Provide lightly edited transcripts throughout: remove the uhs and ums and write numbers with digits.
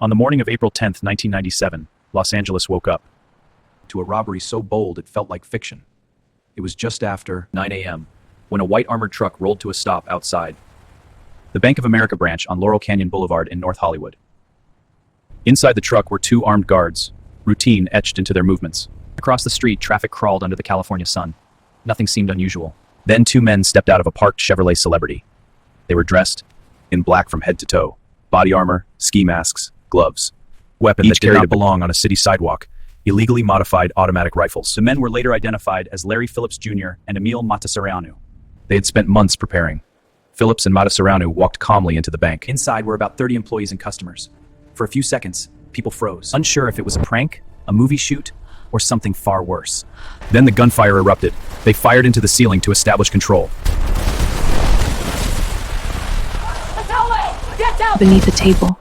On the morning of April 10th, 1997, Los Angeles woke up to a robbery so bold it felt like fiction. It was just after 9 a.m. when a white armored truck rolled to a stop outside the Bank of America branch on Laurel Canyon Boulevard in North Hollywood. Inside the truck were two armed guards, routine etched into their movements. Across the street, traffic crawled under the California sun. Nothing seemed unusual. Then two men stepped out of a parked Chevrolet Celebrity. They were dressed in black from head to toe, body armor, ski masks, gloves, weapons that did not belong on a city sidewalk, illegally modified automatic rifles. The men were later identified as Larry Phillips Jr. and Emil Mătăsăreanu. They had spent months preparing. Phillips and Mătăsăreanu walked calmly into the bank. Inside were about 30 employees and customers. For a few seconds, people froze, unsure if it was a prank, a movie shoot, or something far worse. Then the gunfire erupted. They fired into the ceiling to establish control. Beneath the table,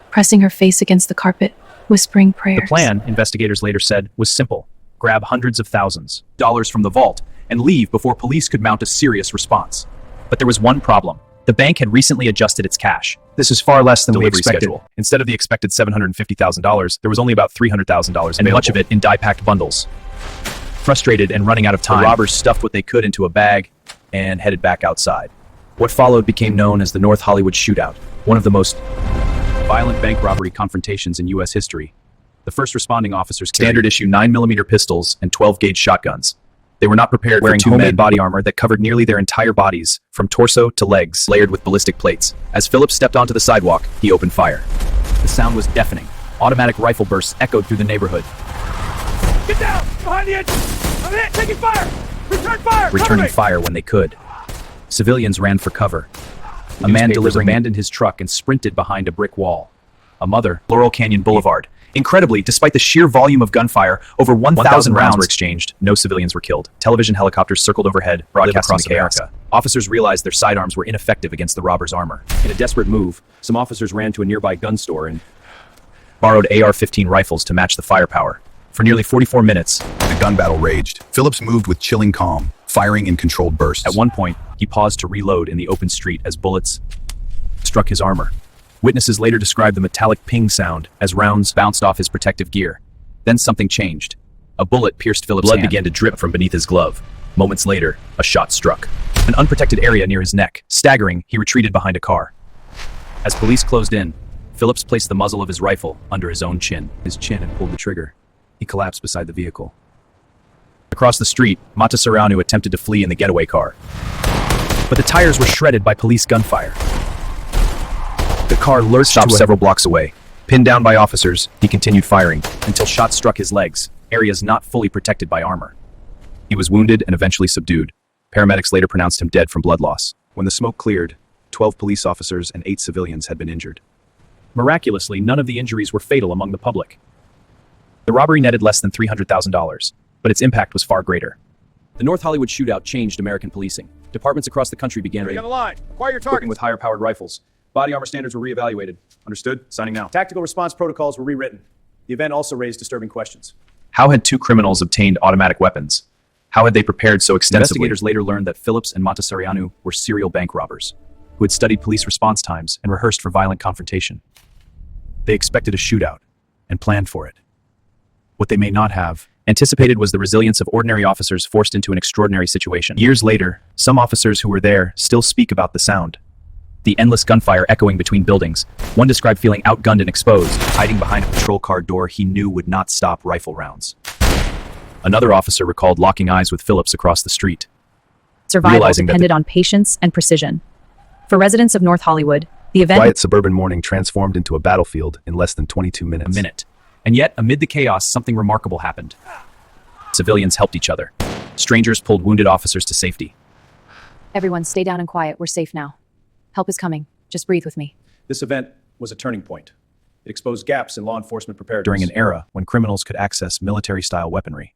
pressing her face against the carpet, whispering prayers. The plan, investigators later said, was simple. Grab hundreds of thousands of dollars from the vault and leave before police could mount a serious response. But there was one problem. The bank had recently adjusted its cash. This is far less than we expected. Schedule. Instead of the expected $750,000, there was only about $300,000, and much of it in die-packed bundles. Frustrated and running out of time, the robbers stuffed what they could into a bag and headed back outside. What followed became known as the North Hollywood Shootout, one of the most violent bank robbery confrontations in U.S. history. The first responding officers carried standard-issue 9mm pistols and 12-gauge shotguns. They were not prepared wearing homemade body armor that covered nearly their entire bodies, from torso to legs, layered with ballistic plates. As Phillips stepped onto the sidewalk, he opened fire. The sound was deafening. Automatic rifle bursts echoed through the neighborhood. Get down! Behind the entrance! I'm hit! Taking fire! Return fire! Returning fire when they could. Civilians ran for cover. A man abandoned his truck and sprinted behind a brick wall. A mother, Laurel Canyon Boulevard. Incredibly, despite the sheer volume of gunfire, over 1,000 rounds were exchanged. No civilians were killed. Television helicopters circled overhead, broadcasting the chaos. Officers realized their sidearms were ineffective against the robbers' armor. In a desperate move, some officers ran to a nearby gun store and borrowed AR-15 rifles to match the firepower. For nearly 44 minutes, the gun battle raged. Phillips moved with chilling calm, firing in controlled bursts. At one point, he paused to reload in the open street as bullets struck his armor. Witnesses later described the metallic ping sound as rounds bounced off his protective gear. Then something changed. A bullet pierced Phillips' hand. Blood began to drip from beneath his glove. Moments later, a shot struck an unprotected area near his neck. Staggering, he retreated behind a car. As police closed in, Phillips placed the muzzle of his rifle under his own chin. And pulled the trigger. He collapsed beside the vehicle. Across the street, Mătăsăreanu attempted to flee in the getaway car. But the tires were shredded by police gunfire. The car lurched several blocks away. Pinned down by officers, he continued firing until shots struck his legs, areas not fully protected by armor. He was wounded and eventually subdued. Paramedics later pronounced him dead from blood loss. When the smoke cleared, 12 police officers and 8 civilians had been injured. Miraculously, none of the injuries were fatal among the public. The robbery netted less than $300,000, but its impact was far greater. The North Hollywood Shootout changed American policing. Departments across the country began working with higher-powered rifles. Body armor standards were reevaluated. Understood? Signing now. Tactical response protocols were rewritten. The event also raised disturbing questions. How had two criminals obtained automatic weapons? How had they prepared so extensively? Investigators later learned that Phillips and Mătăsăreanu were serial bank robbers, who had studied police response times and rehearsed for violent confrontation. They expected a shootout and planned for it. What they may not have anticipated was the resilience of ordinary officers forced into an extraordinary situation. Years later, some officers who were there still speak about the sound. The endless gunfire echoing between buildings. One described feeling outgunned and exposed, hiding behind a patrol car door he knew would not stop rifle rounds. Another officer recalled locking eyes with Phillips across the street. Survival depended on patience and precision. For residents of North Hollywood, the event... Quiet suburban morning transformed into a battlefield in less than 22 minutes. And yet, amid the chaos, something remarkable happened. Civilians helped each other. Strangers pulled wounded officers to safety. Everyone stay down and quiet. We're safe now. Help is coming. Just breathe with me. This event was a turning point. It exposed gaps in law enforcement preparedness during an era when criminals could access military-style weaponry.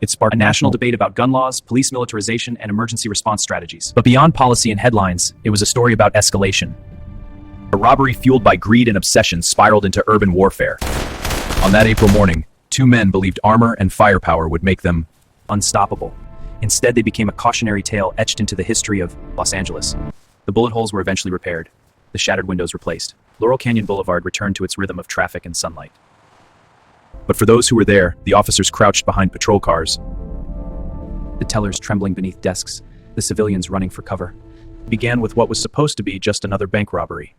It sparked a national debate about gun laws, police militarization, and emergency response strategies. But beyond policy and headlines, it was a story about escalation. A robbery fueled by greed and obsession spiraled into urban warfare. On that April morning, two men believed armor and firepower would make them unstoppable. Instead, they became a cautionary tale etched into the history of Los Angeles. The bullet holes were eventually repaired, the shattered windows replaced, Laurel Canyon Boulevard returned to its rhythm of traffic and sunlight. But for those who were there, the officers crouched behind patrol cars, the tellers trembling beneath desks, the civilians running for cover. It began with what was supposed to be just another bank robbery.